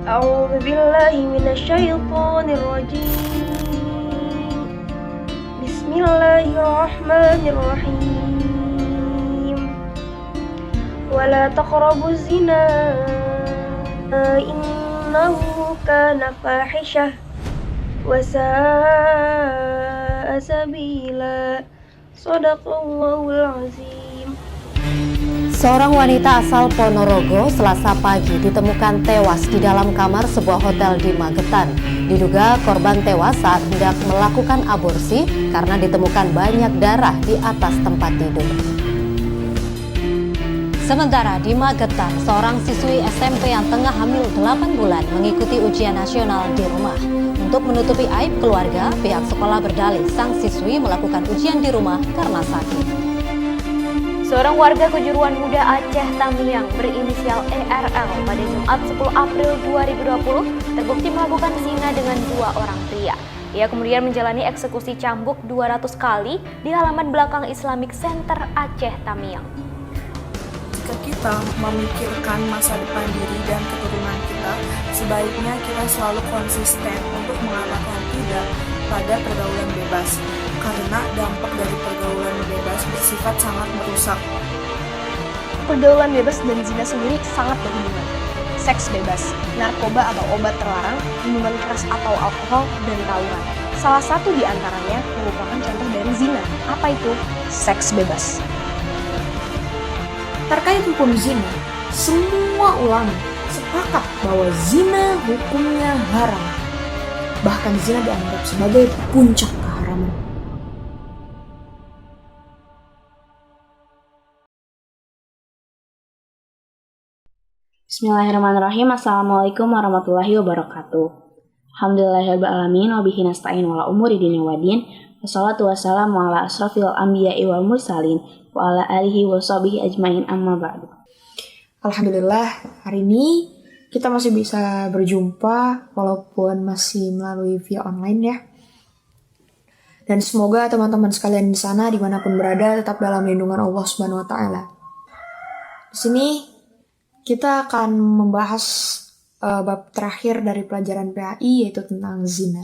أعوذ بالله من الشيطان الرجيم. بسم الله الرحمن الرحيم. ولا تقربوا الزنا إنه كان فاحشة وساء سبيلا. صدق الله العظيم. Seorang wanita asal Ponorogo Selasa pagi ditemukan tewas di dalam kamar sebuah hotel di Magetan. Diduga korban tewas saat hendak melakukan aborsi karena ditemukan banyak darah di atas tempat tidur. Sementara di Magetan, seorang siswi SMP yang tengah hamil 8 bulan mengikuti ujian nasional di rumah. Untuk menutupi aib keluarga, pihak sekolah berdalih sang siswi melakukan ujian di rumah karena sakit. Seorang warga kejuruan muda Aceh Tamiang berinisial ERL pada Jumat 10 April 2020 terbukti melakukan zina dengan 2 orang pria. Ia kemudian menjalani eksekusi cambuk 200 kali di halaman belakang Islamic Center Aceh Tamiang. Jika kita memikirkan masa depan diri dan keturunan kita, sebaiknya kita selalu konsisten untuk mengatakan tidak pada pergaulan bebas, karena dampak dari pergaulan bebas bersifat sangat merusak. Pergaulan bebas dan zina sendiri sangat berhubungan. Seks bebas, narkoba atau obat terlarang, minuman keras atau alkohol, dan tawuran. Salah satu di antaranya merupakan contoh dari zina. Apa itu? Seks bebas. Terkait hukum zina, semua ulama sepakat bahwa zina hukumnya haram. Bahkan zina dianggap sebagai puncak keharaman. Bismillahirrahmanirrahim. Assalamualaikum warahmatullahi wabarakatuh. Alhamdulillahirrahmanirrahim. Wabihi nasta'in wala umuri dini wadin. Wassalatu wassalamu ala asrafil anbiya'i wal mursalin wa ala alihi wa sahbihi ajmain amma ba'du. Alhamdulillah, hari ini kita masih bisa berjumpa walaupun masih melalui via online ya. Dan semoga teman-teman sekalian di sana dimanapun berada tetap dalam lindungan Allah Subhanahu wa Ta'ala. Di sini kita akan membahas bab terakhir dari pelajaran PAI, yaitu tentang zina.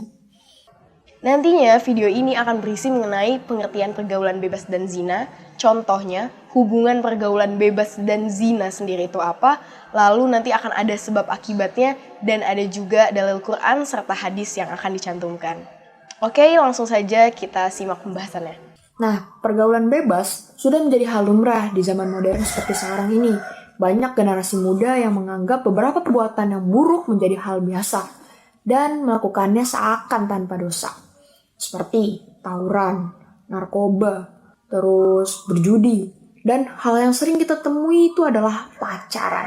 Nantinya video ini akan berisi mengenai pengertian pergaulan bebas dan zina, contohnya hubungan pergaulan bebas dan zina sendiri itu apa, lalu nanti akan ada sebab akibatnya, dan ada juga dalil Quran serta hadis yang akan dicantumkan. Oke, langsung saja kita simak pembahasannya. Nah, pergaulan bebas sudah menjadi hal lumrah di zaman modern seperti sekarang ini. Banyak generasi muda yang menganggap beberapa perbuatan yang buruk menjadi hal biasa dan melakukannya seakan tanpa dosa. Seperti tawuran, narkoba, terus berjudi, dan hal yang sering kita temui itu adalah pacaran.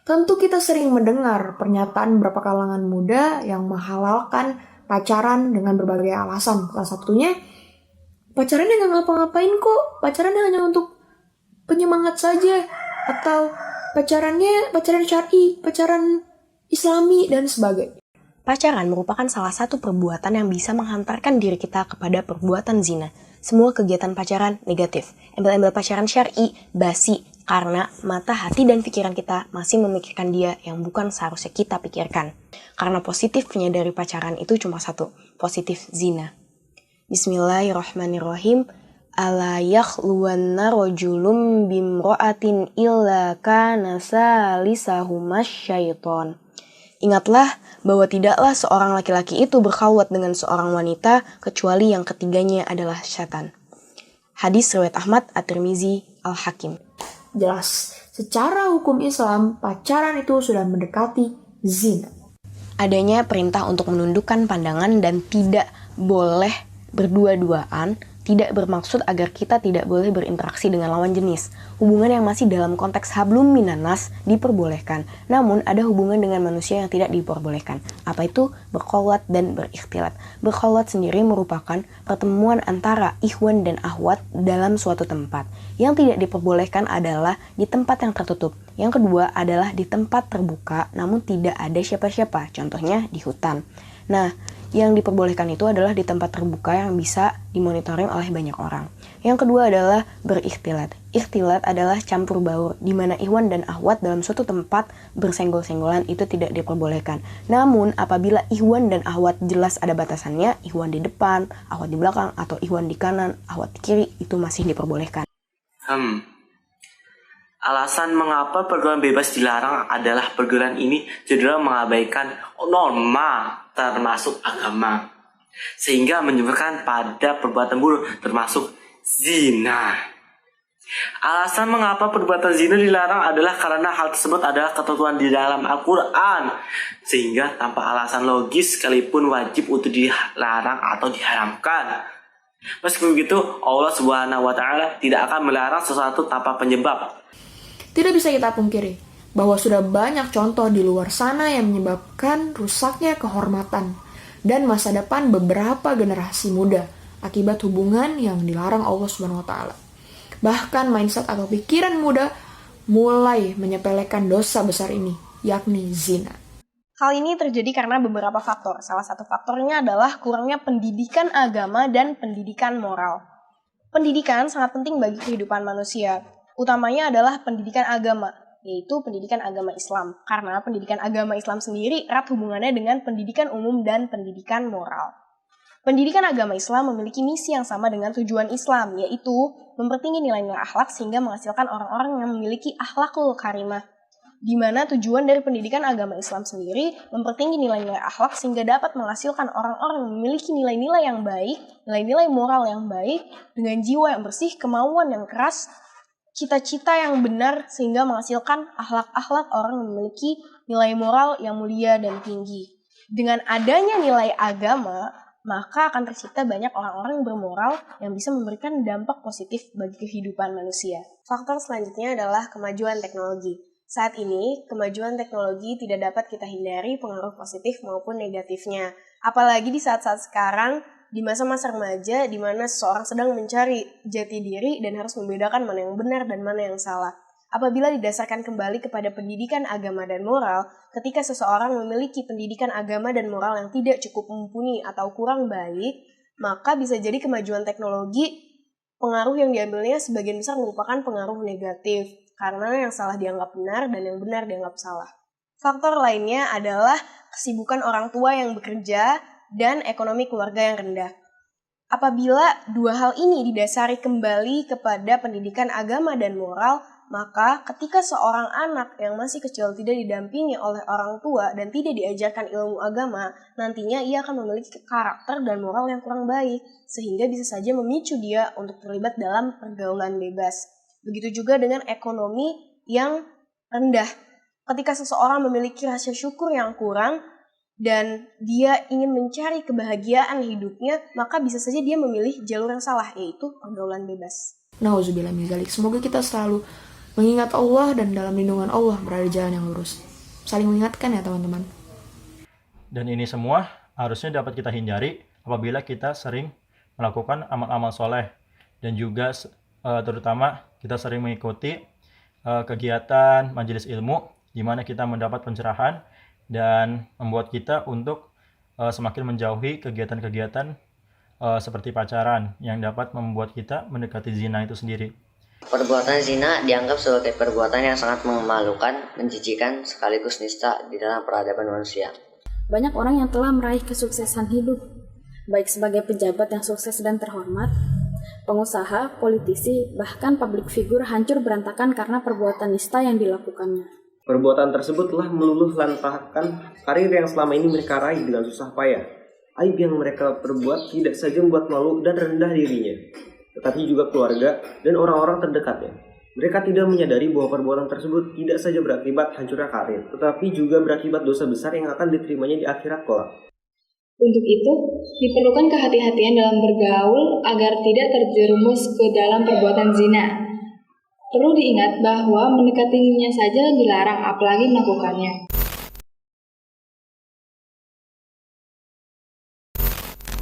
Tentu kita sering mendengar pernyataan beberapa kalangan muda yang menghalalkan pacaran dengan berbagai alasan. Salah satunya, pacarannya nggak ngapa-ngapain kok, pacarannya hanya untuk penyemangat saja, atau pacaran syar'i, pacaran islami, dan sebagainya. Pacaran merupakan salah satu perbuatan yang bisa menghantarkan diri kita kepada perbuatan zina. Semua kegiatan pacaran negatif. Embel-embel pacaran syar'i basi karena mata, hati, dan pikiran kita masih memikirkan dia yang bukan seharusnya kita pikirkan. Karena positifnya dari pacaran itu cuma satu, positif zina. Bismillahirrahmanirrahim. Ala yakhluwanna rajulun bimra'atin illa kana salisahumas syaiton. Ingatlah bahwa tidaklah seorang laki-laki itu berkhawat dengan seorang wanita kecuali yang ketiganya adalah syaitan. Hadis riwayat Ahmad, At-Tirmizi, Al-Hakim. Jelas, secara hukum Islam, pacaran itu sudah mendekati zina. Adanya perintah untuk menundukkan pandangan dan tidak boleh berdua-duaan tidak bermaksud agar kita tidak boleh berinteraksi dengan lawan jenis. Hubungan yang masih dalam konteks hablum minanas diperbolehkan, namun ada hubungan dengan manusia yang tidak diperbolehkan. Apa itu? Berkholwat dan berikhtilat. Berkholwat sendiri merupakan pertemuan antara ikhwan dan ahwat dalam suatu tempat. Yang tidak diperbolehkan adalah di tempat yang tertutup. Yang kedua adalah di tempat terbuka namun tidak ada siapa-siapa, contohnya di hutan. Nah, yang diperbolehkan itu adalah di tempat terbuka yang bisa dimonitoring oleh banyak orang. Yang kedua adalah berikhtilat. Ikhtilat adalah campur baur, di mana ikhwan dan akhwat dalam suatu tempat bersenggol-senggolan itu tidak diperbolehkan. Namun, apabila ikhwan dan akhwat jelas ada batasannya, ikhwan di depan, akhwat di belakang, atau ikhwan di kanan, akhwat di kiri, itu masih diperbolehkan. Alasan mengapa pergaulan bebas dilarang adalah pergaulan ini cenderung mengabaikan norma termasuk agama, sehingga menyebabkan pada perbuatan buruk termasuk zina. Alasan mengapa perbuatan zina dilarang adalah karena hal tersebut adalah ketentuan di dalam Al-Quran, sehingga tanpa alasan logis sekalipun wajib untuk dilarang atau diharamkan. Meskipun begitu, Allah Subhanahu wa Ta'ala tidak akan melarang sesuatu tanpa penyebab. Tidak bisa kita pungkiri bahwa sudah banyak contoh di luar sana yang menyebabkan rusaknya kehormatan dan masa depan beberapa generasi muda akibat hubungan yang dilarang Allah Subhanahu wa Ta'ala. Bahkan mindset atau pikiran muda mulai menyepelekan dosa besar ini, yakni zina. Hal ini terjadi karena beberapa faktor. Salah satu faktornya adalah kurangnya pendidikan agama dan pendidikan moral. Pendidikan sangat penting bagi kehidupan manusia. Utamanya adalah pendidikan agama, yaitu pendidikan agama Islam. Karena pendidikan agama Islam sendiri erat hubungannya dengan pendidikan umum dan pendidikan moral. Pendidikan agama Islam memiliki misi yang sama dengan tujuan Islam, yaitu mempertinggi nilai-nilai akhlak sehingga menghasilkan orang-orang yang memiliki akhlakul karimah. Di mana tujuan dari pendidikan agama Islam sendiri mempertinggi nilai-nilai akhlak sehingga dapat menghasilkan orang-orang yang memiliki nilai-nilai yang baik, nilai-nilai moral yang baik, dengan jiwa yang bersih, kemauan yang keras, cita-cita yang benar sehingga menghasilkan akhlak-akhlak orang yang memiliki nilai moral yang mulia dan tinggi. Dengan adanya nilai agama, maka akan tercipta banyak orang-orang yang bermoral yang bisa memberikan dampak positif bagi kehidupan manusia. Faktor selanjutnya adalah kemajuan teknologi. Saat ini, kemajuan teknologi tidak dapat kita hindari pengaruh positif maupun negatifnya. Apalagi di saat-saat sekarang, di masa-masa remaja, di mana seseorang sedang mencari jati diri dan harus membedakan mana yang benar dan mana yang salah. Apabila didasarkan kembali kepada pendidikan agama dan moral, ketika seseorang memiliki pendidikan agama dan moral yang tidak cukup mumpuni atau kurang baik, maka bisa jadi kemajuan teknologi, pengaruh yang diambilnya sebagian besar merupakan pengaruh negatif, karena yang salah dianggap benar dan yang benar dianggap salah. Faktor lainnya adalah kesibukan orang tua yang bekerja dan ekonomi keluarga yang rendah. Apabila dua hal ini didasari kembali kepada pendidikan agama dan moral, maka ketika seorang anak yang masih kecil tidak didampingi oleh orang tua dan tidak diajarkan ilmu agama, nantinya ia akan memiliki karakter dan moral yang kurang baik, sehingga bisa saja memicu dia untuk terlibat dalam pergaulan bebas. Begitu juga dengan ekonomi yang rendah. Ketika seseorang memiliki rasa syukur yang kurang, dan dia ingin mencari kebahagiaan hidupnya, maka bisa saja dia memilih jalur yang salah, yaitu pergaulan bebas. Nauzubillah min dzalik. Semoga kita selalu mengingat Allah dan dalam lindungan Allah berada di jalan yang lurus. Saling mengingatkan ya teman-teman. Dan ini semua harusnya dapat kita hindari apabila kita sering melakukan amal-amal soleh. Dan juga terutama kita sering mengikuti kegiatan majelis ilmu, di mana kita mendapat pencerahan dan membuat kita untuk semakin menjauhi kegiatan-kegiatan seperti pacaran yang dapat membuat kita mendekati zina itu sendiri. Perbuatan zina dianggap sebagai perbuatan yang sangat memalukan, menjijikan, sekaligus nista di dalam peradaban manusia. Banyak orang yang telah meraih kesuksesan hidup, baik sebagai pejabat yang sukses dan terhormat, pengusaha, politisi, bahkan publik figur hancur berantakan karena perbuatan nista yang dilakukannya. Perbuatan tersebut telah meluluh lantahkan karir yang selama ini mereka raih dengan susah payah. Aib yang mereka perbuat tidak saja membuat malu dan rendah dirinya, tetapi juga keluarga dan orang-orang terdekatnya. Mereka tidak menyadari bahwa perbuatan tersebut tidak saja berakibat hancurnya karir, tetapi juga berakibat dosa besar yang akan diterimanya di akhirat kelak. Untuk itu, diperlukan kehati-hatian dalam bergaul agar tidak terjerumus ke dalam perbuatan zina. Perlu diingat bahwa mendekatinya saja dilarang, apalagi melakukannya.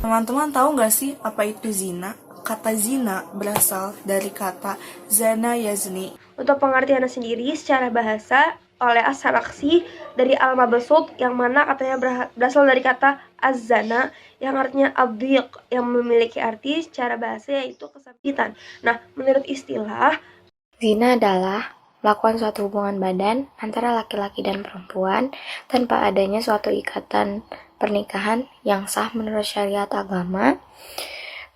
Teman-teman tahu nggak sih apa itu zina? Kata zina berasal dari kata zana yazni. Untuk pengertiannya sendiri, secara bahasa, oleh As-Samakhsi dari Al-Mabsut yang mana katanya berasal dari kata az-zana yang artinya adhiq yang memiliki arti secara bahasa yaitu kesempitan. Nah, menurut istilah, zina adalah melakukan suatu hubungan badan antara laki-laki dan perempuan tanpa adanya suatu ikatan pernikahan yang sah menurut syariat agama,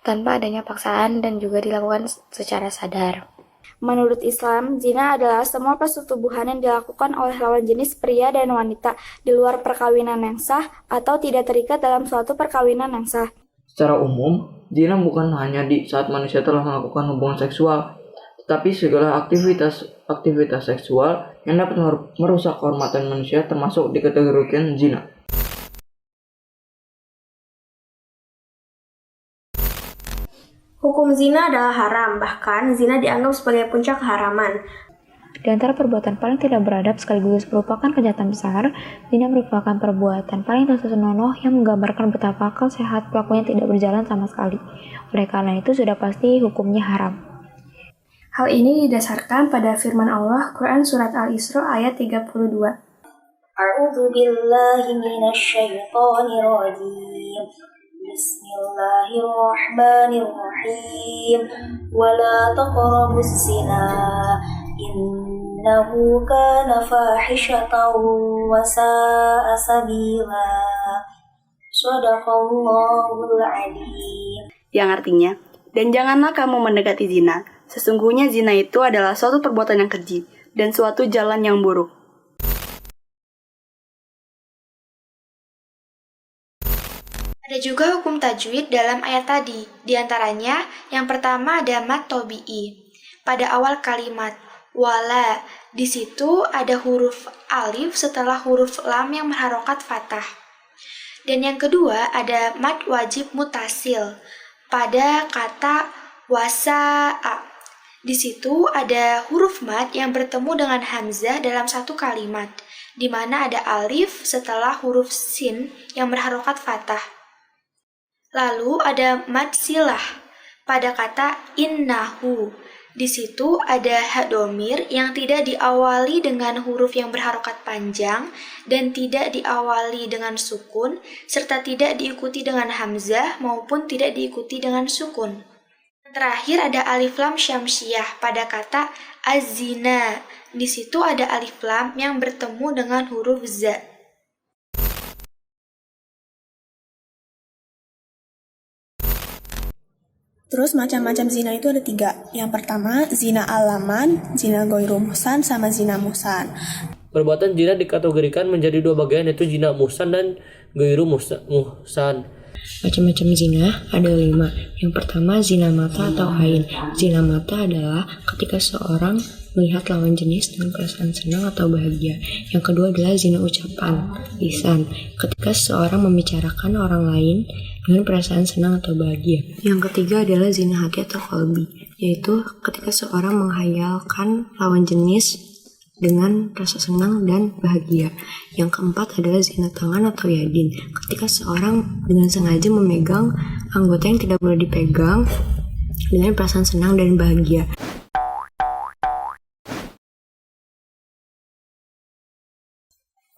tanpa adanya paksaan dan juga dilakukan secara sadar. Menurut Islam, zina adalah semua persetubuhan yang dilakukan oleh lawan jenis pria dan wanita di luar perkawinan yang sah atau tidak terikat dalam suatu perkawinan yang sah. Secara umum, zina bukan hanya di saat manusia telah melakukan hubungan seksual, tetapi segala aktivitas seksual yang dapat merusak kehormatan manusia termasuk dikategorikan zina. Hukum zina adalah haram, bahkan zina dianggap sebagai puncak keharaman. Di antara perbuatan paling tidak beradab sekaligus merupakan kejahatan besar, zina merupakan perbuatan paling tak senonoh yang menggambarkan betapa akal sehat pelakunya tidak berjalan sama sekali. Oleh karena itu sudah pasti hukumnya haram. Hal ini didasarkan pada firman Allah, Quran Surat Al-Isra ayat 32. A'udzu billahi minasy syaithanir rajim. Bismillahirrahmanirrahim. Wala taqrabuz zina innahu kana fahishatan wa sa'a sabila. Shadaqallahul adzim. Yang artinya, dan janganlah kamu mendekati zina. Sesungguhnya zina itu adalah suatu perbuatan yang keji dan suatu jalan yang buruk. Ada juga hukum tajwid dalam ayat tadi. Di antaranya, yang pertama ada mad tobi'i. Pada awal kalimat wala, di situ ada huruf alif setelah huruf lam yang berharokat fathah. Dan yang kedua ada mad wajib mutasil. Pada kata wasa'a. Di situ ada huruf mad yang bertemu dengan hamzah dalam satu kalimat, di mana ada alif setelah huruf sin yang berharokat fathah. Lalu ada mad silah pada kata innahu. Di situ ada ha domir yang tidak diawali dengan huruf yang berharokat panjang dan tidak diawali dengan sukun, serta tidak diikuti dengan hamzah maupun tidak diikuti dengan sukun. Terakhir ada alif lam syamsiyah pada kata az-zina. Di situ ada alif lam yang bertemu dengan huruf za. Terus macam-macam zina itu ada 3. Yang pertama, zina alaman, zina ghairu muhsan, sama zina muhsan. Perbuatan zina dikategorikan menjadi 2 bagian, yaitu zina muhsan dan ghairu muhsan. Macam-macam zina ada 5. Yang pertama, zina mata atau ain. Zina mata adalah ketika seorang melihat lawan jenis dengan perasaan senang atau bahagia. Yang kedua adalah zina ucapan, lisan, ketika seseorang membicarakan orang lain dengan perasaan senang atau bahagia. Yang ketiga adalah zina hati atau qalbi, yaitu ketika seorang menghayalkan lawan jenis dengan rasa senang dan bahagia. Yang keempat adalah zina tangan atau yadin, ketika seorang dengan sengaja memegang anggota yang tidak boleh dipegang dengan perasaan senang dan bahagia.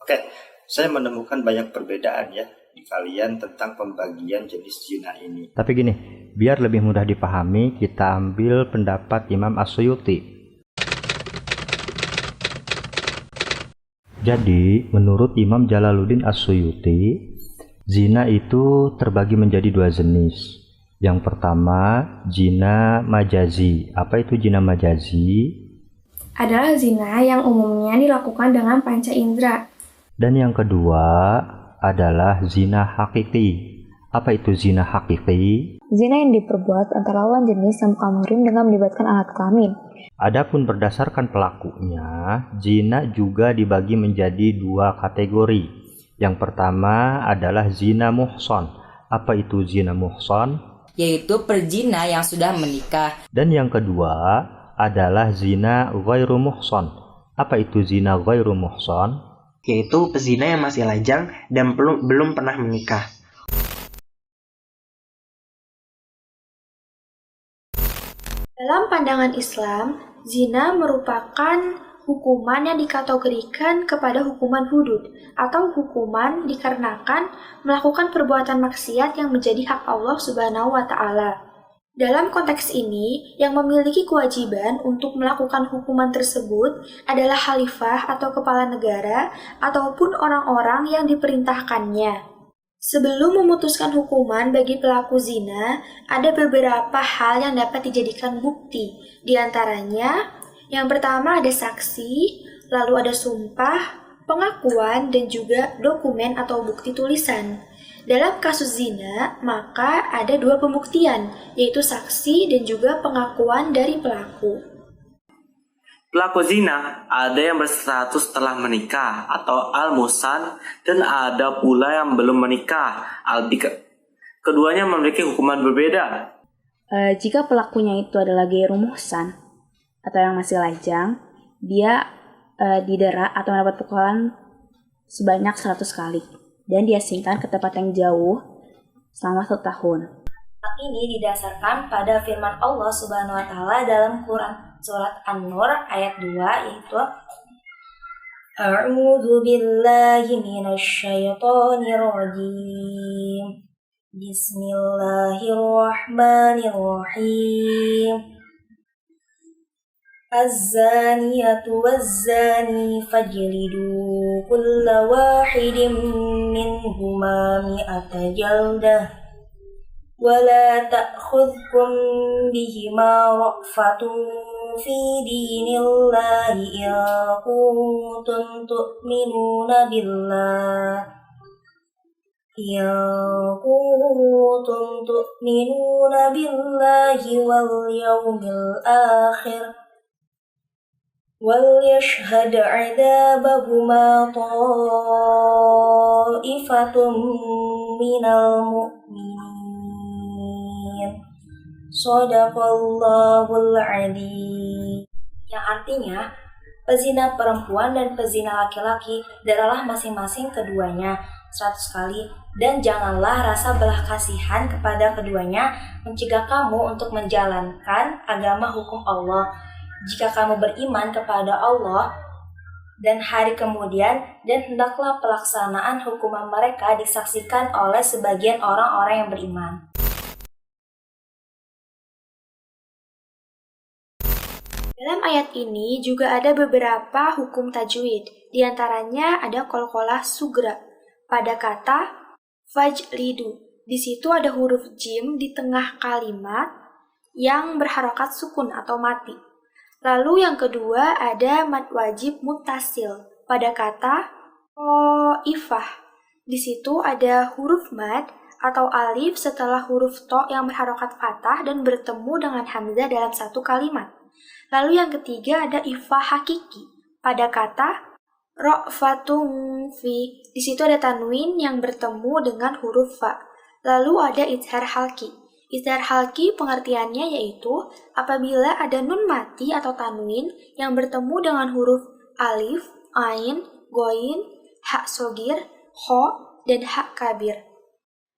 Oke, saya menemukan banyak perbedaan ya di kalian tentang pembagian jenis zina ini. Tapi gini, biar lebih mudah dipahami, kita ambil pendapat Imam As-Suyuti. Jadi, menurut Imam Jalaluddin As-Suyuti, zina itu terbagi menjadi 2 jenis. Yang pertama, zina majazi. Apa itu zina majazi? Adalah zina yang umumnya dilakukan dengan panca indera. Dan yang kedua adalah zina hakiki. Apa itu zina hakiki? Zina yang diperbuat antara lawan jenis yang bukan muhrim dengan melibatkan alat kelamin. Adapun berdasarkan pelakunya, zina juga dibagi menjadi 2 kategori. Yang pertama adalah zina muhsan. Apa itu zina muhsan? Yaitu perzina yang sudah menikah. Dan yang kedua adalah zina ghairu muhsan. Apa itu zina ghairu muhsan? Yaitu pezina yang masih lajang dan belum pernah menikah. Dalam pandangan Islam, zina merupakan hukuman yang dikategorikan kepada hukuman hudud atau hukuman dikarenakan melakukan perbuatan maksiat yang menjadi hak Allah Subhanahu wa taala. Dalam konteks ini, yang memiliki kewajiban untuk melakukan hukuman tersebut adalah khalifah atau kepala negara ataupun orang-orang yang diperintahkannya. Sebelum memutuskan hukuman bagi pelaku zina, ada beberapa hal yang dapat dijadikan bukti. Di antaranya, yang pertama ada saksi, lalu ada sumpah, pengakuan, dan juga dokumen atau bukti tulisan. Dalam kasus zina, maka ada dua pembuktian, yaitu saksi dan juga pengakuan dari pelaku. Pelaku zina ada yang berstatus telah menikah atau al-musan dan ada pula yang belum menikah al-bikr. Keduanya memiliki hukuman berbeda. Jika pelakunya itu adalah ghairu muhsan atau yang masih lajang, dia didera atau mendapat pukulan sebanyak 100 kali dan diasingkan ke tempat yang jauh selama 1 tahun. Hal ini didasarkan pada firman Allah Subhanahu wa taala dalam Quran surat An-Nur ayat 2, yaitu A'udzu billahi minasy syaithanir rajim. Bismillahirrahmanirrahim. Az-zaniyatu waz-zani fajlidu kulla wahidin minhuma mi'ata jaldah wa la ta'khudhukum bihima ra'fatun fi dinillahi in kuntum tu'minuna billah wal yawmil akhir وَلْيَشْهَدْ عَذَابَهُمَا طَائِفَةٌ مِّنَ الْمُؤْمِنِينَ Shadaqallahul Adzim. Yang artinya, pezina perempuan dan pezina laki-laki deralah masing-masing keduanya 100 kali, dan janganlah rasa belah kasihan kepada keduanya mencegah kamu untuk menjalankan agama hukum Allah. Jika kamu beriman kepada Allah dan hari kemudian, dan hendaklah pelaksanaan hukuman mereka disaksikan oleh sebagian orang-orang yang beriman. Dalam ayat ini juga ada beberapa hukum tajwid. Di antaranya ada qalqalah sugra pada kata fajlidu. Di situ ada huruf jim di tengah kalimat yang berharokat sukun atau mati. Lalu yang kedua ada mad wajib muttasil pada kata ifah. Di situ ada huruf mad atau alif setelah huruf to yang berharokat fathah dan bertemu dengan hamzah dalam satu kalimat. Lalu yang ketiga ada ifah hakiki pada kata ra'fatun fi. Di situ ada tanwin yang bertemu dengan huruf fa. Lalu ada izhar halki. Izhar halki pengertiannya yaitu apabila ada nun mati atau tanwin yang bertemu dengan huruf alif, ain, goin, hak sogir, kho, dan hak kabir.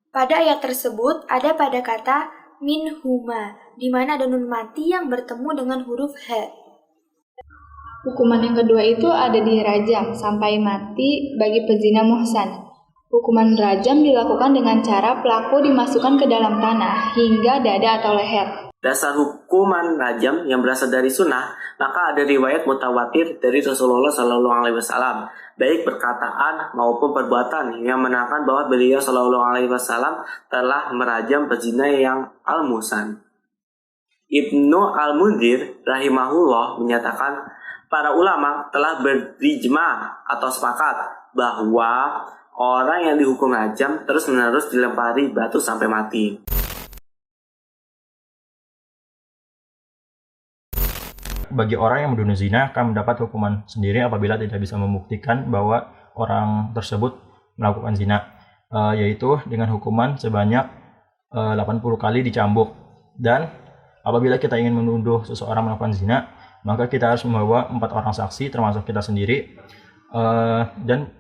Pada ayat tersebut ada pada kata min huma, di mana ada nun mati yang bertemu dengan huruf ha. Hukuman yang kedua itu ada di rajam sampai mati bagi pezina muhsan. Hukuman rajam dilakukan dengan cara pelaku dimasukkan ke dalam tanah hingga dada atau leher. Dasar hukuman rajam yang berasal dari sunnah, maka ada riwayat mutawatir dari Rasulullah SAW, baik perkataan maupun perbuatan yang menerangkan bahwa beliau SAW telah merajam pezina yang al-musan. Ibnu al-Mundhir rahimahullah menyatakan para ulama telah berijma atau sepakat bahwa orang yang dihukum rajam terus-menerus dilempari batu sampai mati. Bagi orang yang membunuh zina akan mendapat hukuman sendiri apabila tidak bisa membuktikan bahwa orang tersebut melakukan zina, yaitu dengan hukuman sebanyak 80 kali dicambuk. Dan apabila kita ingin menuduh seseorang melakukan zina, maka kita harus membawa 4 orang saksi termasuk kita sendiri, dan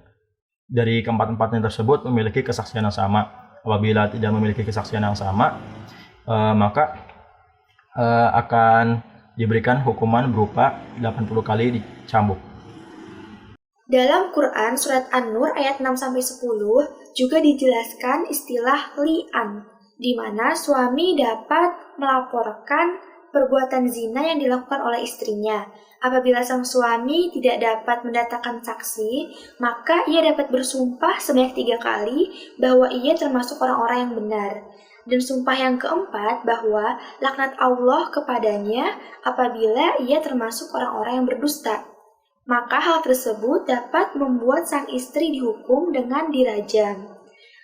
dari keempat-empatnya tersebut memiliki kesaksian yang sama. Apabila tidak memiliki kesaksian yang sama, maka akan diberikan hukuman berupa 80 kali dicambuk. Dalam Quran surat An-Nur ayat 6-10 juga dijelaskan istilah li'an, di mana suami dapat melaporkan perbuatan zina yang dilakukan oleh istrinya. Apabila sang suami tidak dapat mendatangkan saksi, maka ia dapat bersumpah sebanyak 3 kali bahwa ia termasuk orang-orang yang benar. Dan sumpah yang keempat bahwa laknat Allah kepadanya apabila ia termasuk orang-orang yang berdusta. Maka hal tersebut dapat membuat sang istri dihukum dengan dirajam.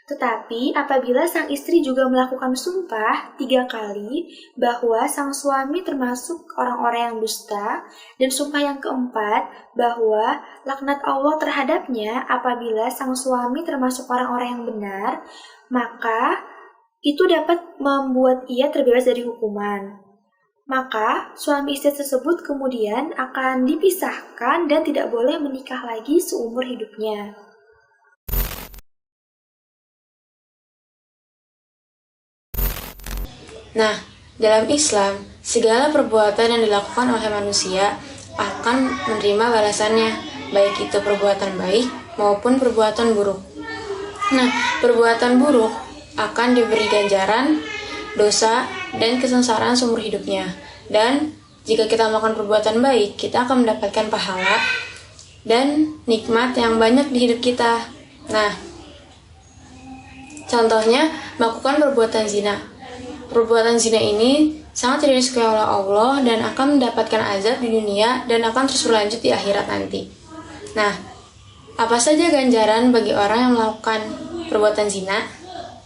Tetapi apabila sang istri juga melakukan sumpah 3 kali bahwa sang suami termasuk orang-orang yang dusta, dan sumpah yang keempat bahwa laknat Allah terhadapnya apabila sang suami termasuk orang-orang yang benar, maka itu dapat membuat ia terbebas dari hukuman. Maka suami istri tersebut kemudian akan dipisahkan dan tidak boleh menikah lagi seumur hidupnya. Nah, dalam Islam, segala perbuatan yang dilakukan oleh manusia akan menerima balasannya, baik itu perbuatan baik maupun perbuatan buruk. Nah, perbuatan buruk akan diberi ganjaran, dosa, dan kesengsaraan seumur hidupnya. Dan jika kita melakukan perbuatan baik, kita akan mendapatkan pahala dan nikmat yang banyak di hidup kita. Nah, contohnya melakukan perbuatan zina. Perbuatan zina ini sangat tidak disukai oleh Allah dan akan mendapatkan azab di dunia dan akan terus berlanjut di akhirat nanti. Nah, apa saja ganjaran bagi orang yang melakukan perbuatan zina?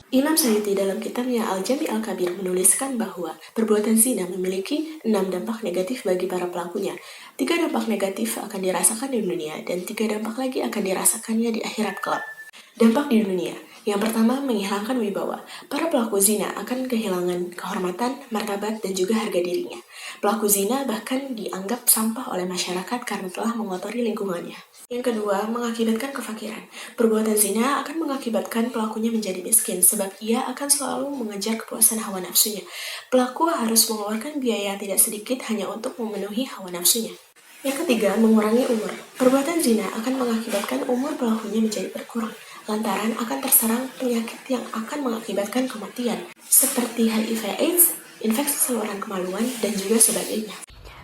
Imam Suyuti dalam kitabnya Al-Jami' Al-Kabir menuliskan bahwa perbuatan zina memiliki 6 dampak negatif bagi para pelakunya. 3 dampak negatif akan dirasakan di dunia dan 3 dampak lagi akan dirasakannya di akhirat kelak. Dampak di dunia. Yang pertama, menghilangkan wibawa. Para pelaku zina akan kehilangan kehormatan, martabat, dan juga harga dirinya. Pelaku zina bahkan dianggap sampah oleh masyarakat karena telah mengotori lingkungannya. Yang kedua, mengakibatkan kefakiran. Perbuatan zina akan mengakibatkan pelakunya menjadi miskin sebab ia akan selalu mengejar kepuasan hawa nafsunya. Pelaku harus mengeluarkan biaya yang tidak sedikit hanya untuk memenuhi hawa nafsunya. Yang ketiga, mengurangi umur. Perbuatan zina akan mengakibatkan umur pelakunya menjadi berkurang, lantaran akan terserang penyakit yang akan mengakibatkan kematian, seperti HIV/AIDS, infeksi saluran kemaluan, dan juga sebagainya.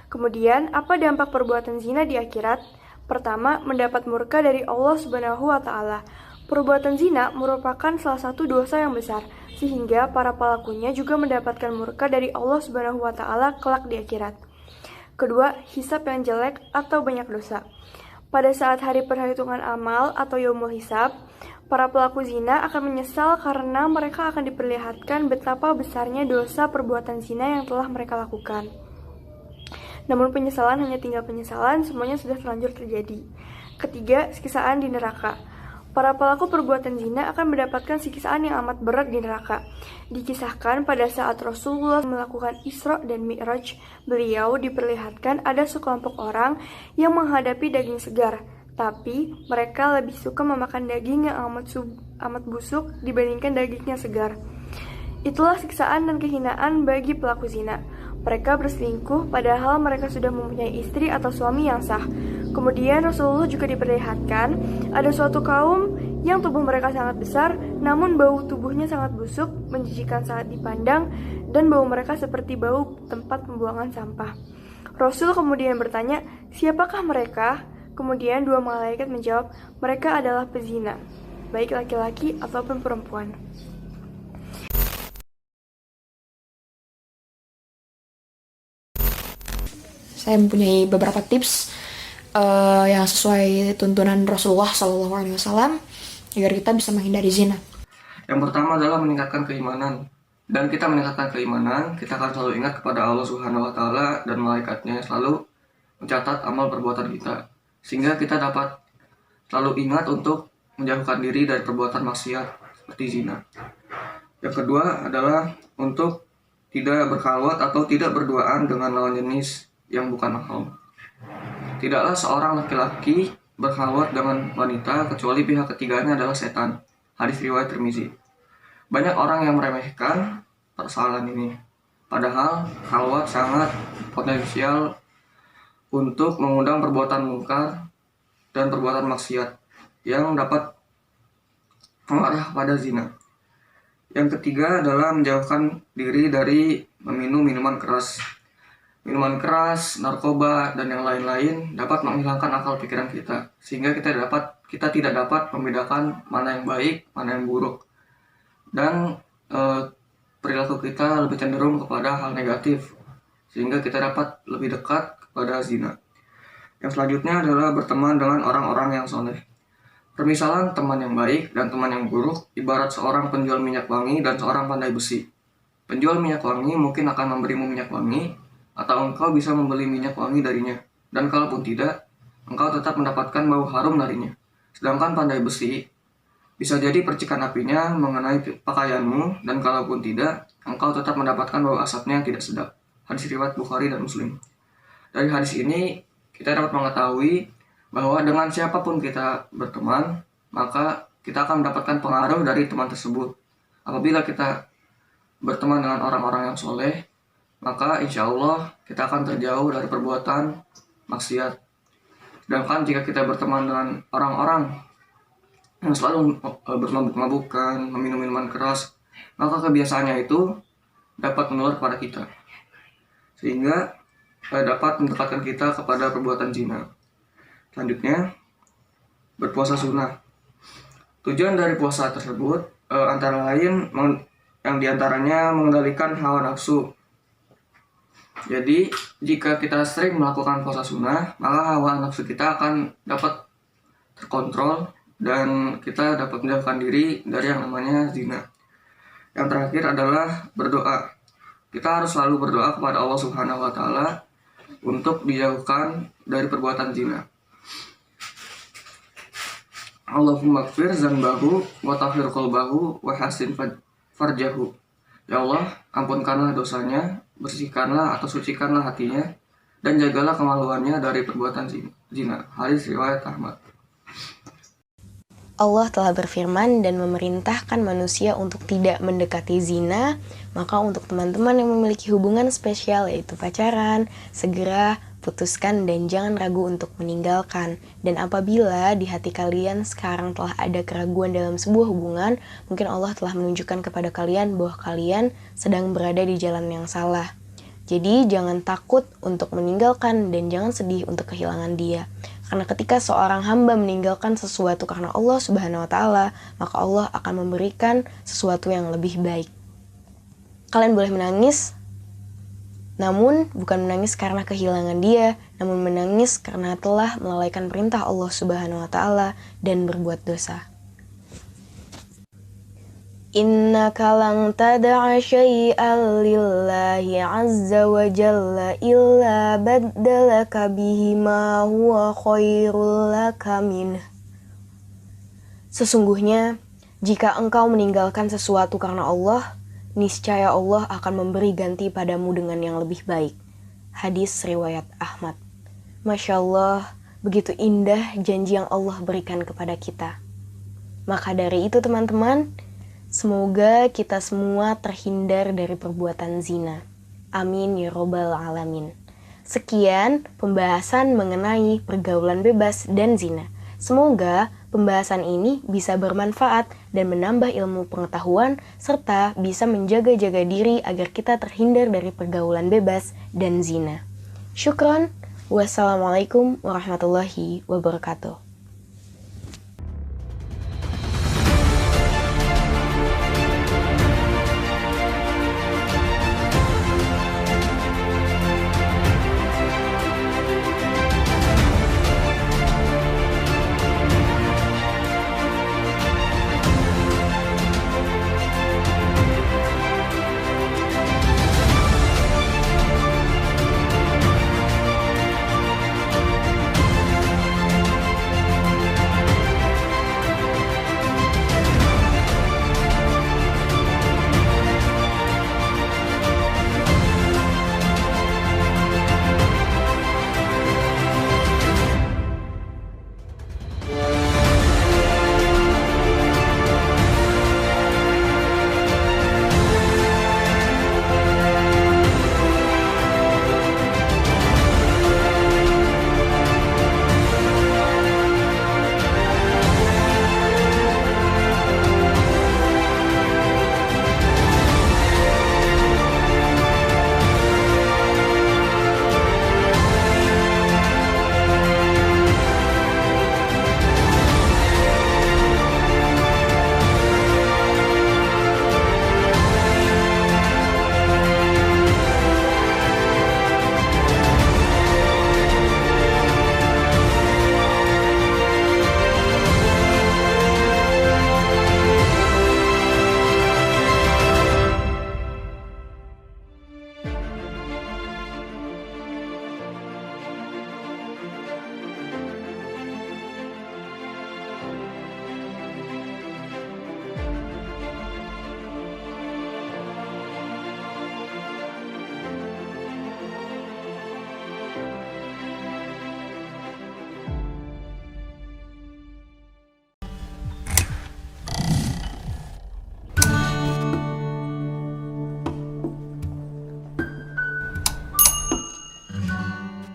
Kemudian, apa dampak perbuatan zina di akhirat? Pertama, mendapat murka dari Allah Subhanahu wa Ta'ala. Perbuatan zina merupakan salah satu dosa yang besar, sehingga para pelakunya juga mendapatkan murka dari Allah Subhanahu wa Ta'ala kelak di akhirat. Kedua, hisab yang jelek atau banyak dosa. Pada saat hari perhitungan amal atau yaumul hisab, para pelaku zina akan menyesal karena mereka akan diperlihatkan betapa besarnya dosa perbuatan zina yang telah mereka lakukan. Namun penyesalan hanya tinggal penyesalan, semuanya sudah terlanjur terjadi. Ketiga, siksaan di neraka. Para pelaku perbuatan zina akan mendapatkan siksaan yang amat berat di neraka. Dikisahkan pada saat Rasulullah melakukan Isra dan Mi'raj, beliau diperlihatkan ada sekelompok orang yang menghadapi daging segar, tapi mereka lebih suka memakan daging yang amat busuk dibandingkan daging yang segar. Itulah siksaan dan kehinaan bagi pelaku zina. Mereka berselingkuh padahal mereka sudah mempunyai istri atau suami yang sah. Kemudian Rasulullah juga diperlihatkan ada suatu kaum yang tubuh mereka sangat besar, namun bau tubuhnya sangat busuk, menjijikkan saat dipandang, dan bau mereka seperti bau tempat pembuangan sampah. Rasul kemudian bertanya, siapakah mereka? Kemudian 2 malaikat menjawab, mereka adalah pezina, baik laki-laki ataupun perempuan. Saya mempunyai beberapa tips yang sesuai tuntunan Rasulullah SAW agar kita bisa menghindari zina. Yang pertama adalah meningkatkan keimanan. Dan kita meningkatkan keimanan, kita akan selalu ingat kepada Allah Subhanahu wa Ta'ala dan malaikatnya yang selalu mencatat amal perbuatan kita, sehingga kita dapat selalu ingat untuk menjauhkan diri dari perbuatan maksiat seperti zina. Yang kedua adalah untuk tidak berkhalwat atau tidak berduaan dengan lawan jenis yang bukan mahram. Tidaklah seorang laki-laki berkhalwat dengan wanita kecuali pihak ketiganya adalah setan. Hadis riwayat Tirmizi. Banyak orang yang meremehkan persoalan ini. Padahal khalwat sangat potensial untuk mengundang perbuatan mungkar dan perbuatan maksiat yang dapat mengarah pada zina. Yang ketiga adalah menjauhkan diri dari meminum minuman keras. Minuman keras, narkoba, dan yang lain-lain dapat menghilangkan akal pikiran kita, sehingga kita tidak dapat membedakan mana yang baik, mana yang buruk. Dan perilaku kita lebih cenderung kepada hal negatif, sehingga kita dapat lebih dekat kepada zina. Yang selanjutnya adalah berteman dengan orang-orang yang soleh. Permisalan teman yang baik dan teman yang buruk ibarat seorang penjual minyak wangi dan seorang pandai besi. Penjual minyak wangi mungkin akan memberimu minyak wangi, atau engkau bisa membeli minyak wangi darinya. Dan kalaupun tidak, engkau tetap mendapatkan bau harum darinya. Sedangkan pandai besi bisa jadi percikan apinya mengenai pakaianmu, dan kalaupun tidak, engkau tetap mendapatkan bau asapnya yang tidak sedap. Hadis riwayat Bukhari dan Muslim. Dari hadis ini, kita dapat mengetahui bahwa dengan siapapun kita berteman, maka kita akan mendapatkan pengaruh dari teman tersebut. Apabila kita berteman dengan orang-orang yang soleh, maka insya Allah kita akan terjauh dari perbuatan maksiat. Sedangkan jika kita berteman dengan orang-orang yang selalu bermabuk-mabukan, meminum minuman keras, maka kebiasaannya itu dapat menular kepada kita, sehingga dapat mendekatkan kita kepada perbuatan zina. Selanjutnya, berpuasa sunnah. Tujuan dari puasa tersebut antara lain yang diantaranya mengendalikan hawa nafsu. Jadi, jika kita sering melakukan puasa sunnah, maka hawa nafsu kita akan dapat terkontrol dan kita dapat menjauhkan diri dari yang namanya zina. Yang terakhir adalah berdoa. Kita harus selalu berdoa kepada Allah Subhanahu wa Ta'ala untuk dijauhkan dari perbuatan zina. Allahumma gfir zanbahu wa tahhir qalbahu wa hasin farjahu. Ya Allah, ampunkanlah dosanya, bersihkanlah atau sucikanlah hatinya, dan jagalah kemaluannya dari perbuatan zina. Hadis riwayat Ahmad. Allah telah berfirman dan memerintahkan manusia untuk tidak mendekati zina, maka untuk teman-teman yang memiliki hubungan spesial yaitu pacaran, segera putuskan dan jangan ragu untuk meninggalkan. Dan apabila di hati kalian sekarang telah ada keraguan dalam sebuah hubungan, mungkin Allah telah menunjukkan kepada kalian bahwa kalian sedang berada di jalan yang salah. Jadi jangan takut untuk meninggalkan dan jangan sedih untuk kehilangan dia. Karena ketika seorang hamba meninggalkan sesuatu karena Allah Subhanahu wa Ta'ala, maka Allah akan memberikan sesuatu yang lebih baik. Kalian boleh menangis, namun bukan menangis karena kehilangan dia, namun menangis karena telah melalaikan perintah Allah Subhanahu wa Ta'ala dan berbuat dosa. Innaka lang tad'a syai'an lillahi azza wa jalla illa baddalaka bihi ma huwa khairul laka min. Sesungguhnya, jika engkau meninggalkan sesuatu karena Allah, niscaya Allah akan memberi ganti padamu dengan yang lebih baik. Hadis riwayat Ahmad. Masya Allah, begitu indah janji yang Allah berikan kepada kita. Maka dari itu teman-teman, semoga kita semua terhindar dari perbuatan zina. Amin ya robbal alamin. Sekian pembahasan mengenai pergaulan bebas dan zina. Semoga pembahasan ini bisa bermanfaat dan menambah ilmu pengetahuan serta bisa menjaga-jaga diri agar kita terhindar dari pergaulan bebas dan zina. Syukron. Wassalamualaikum warahmatullahi wabarakatuh.